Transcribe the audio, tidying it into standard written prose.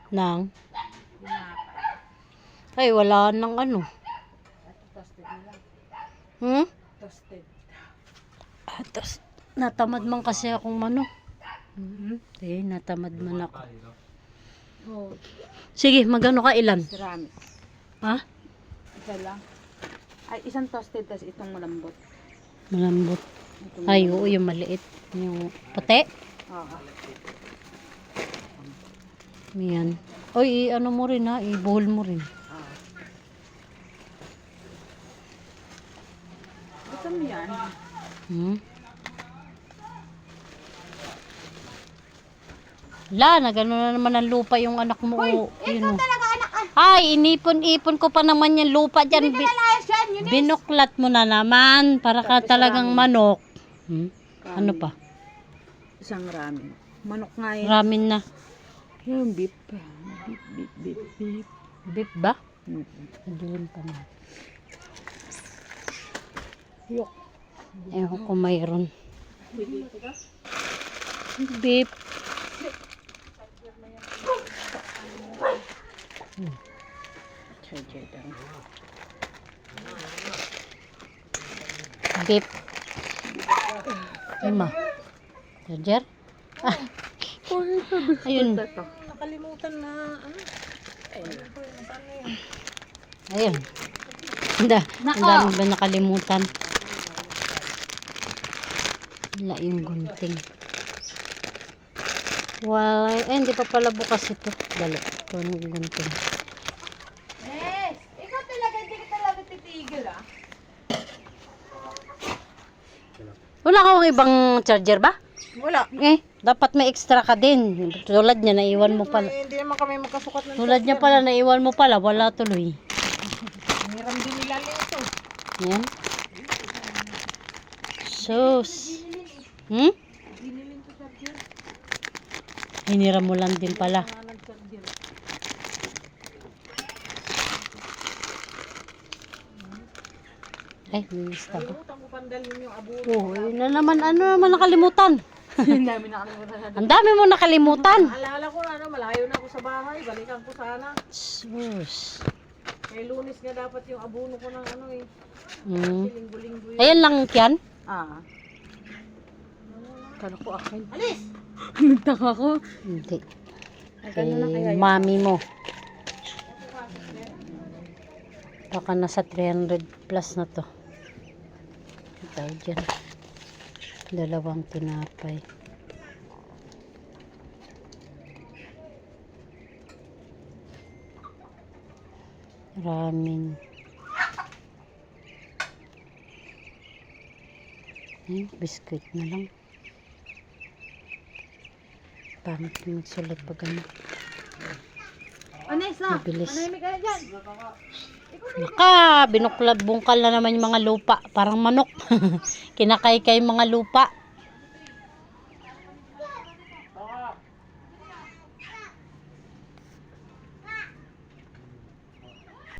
Nang? Binata. Ay, wala nang ano. At toasted nila. Hmm? Toasted. Tapos, natamad man kasi akong mano. Eh, natamad man ako. Oh, Sige, magano ka ilan? ceramic. Ha? Isa lang. Ay, isang toasted tas itong malambot. Malambot. Itong Ay, malambot. oo, yung maliit. Yung puti. Oo. Yan. Oy, ano mo rin ha, ibuhol mo rin. Oo. Gusto mo yan? Hmm? La, nagano na naman ang lupa yung anak mo. Hoy, yun, Talaga anak ah. ay, inipon-ipon ko pa naman yung lupa dyan. Nalayas yan, yun eh. Binuklat mo na naman para ka Tapos talagang ramen. manok. Hmm? Ano pa? Isang ramen. Manok nga yan. Ramen na. Yung beef. Beef. Beef ba? Mm-mm. Madilim pa na. Yok. Ewan ko mayroon. Beef. Charger daw. Beef. Lima. Charger? Ah, ayun. Nakalimutan na. Ayun. Ang dami ba nakalimutan? Wala yung gunting. Well, hindi pa pala bukas ito. Dali. Ito yung gunting. Yes! Ikaw talaga, hindi ka talaga titigil ah. Wala kang ibang charger ba? Wala. Eh, dapat may extra ka din. Tulad niya, naiwan mo pala. Hindi naman kami magkasukat ng Tulad niya pala, naiwan mo pala. Wala tuloy. Hiram din nila ito. Yan. Sus. Hmm? Hiniram mo lang din pala. Ay, may lista ba? Kalimutan ko pandalhin yung abo. Oh, yun na naman. Ano naman nakalimutan? Ang dami nakalimutan na. Ang dami mo nakalimutan. Alala ko na, malayo na ako sa bahay. Balikan ko sana. Sus. Kay Lunes nga dapat yung abono ko ng ano eh. Hmm. Kasi linggo-linggo yun. Ayan lang yan. Ah. Kala ko akin. Alis! Nagtaka ko. Hindi. Ay, Kay ganun na kaya yun. mami mo. Baka nasa 300 plus na to. Tayo dyan. Dalawang tinapay. Ramen. Ay, biskuit na lang. Pangit yung magsulat pag ano. Anessa, Mabilis. manahimik ka na dyan. Naka, binuklat bungkal na naman yung mga lupa. Parang manok. Kinakaykay mga lupa.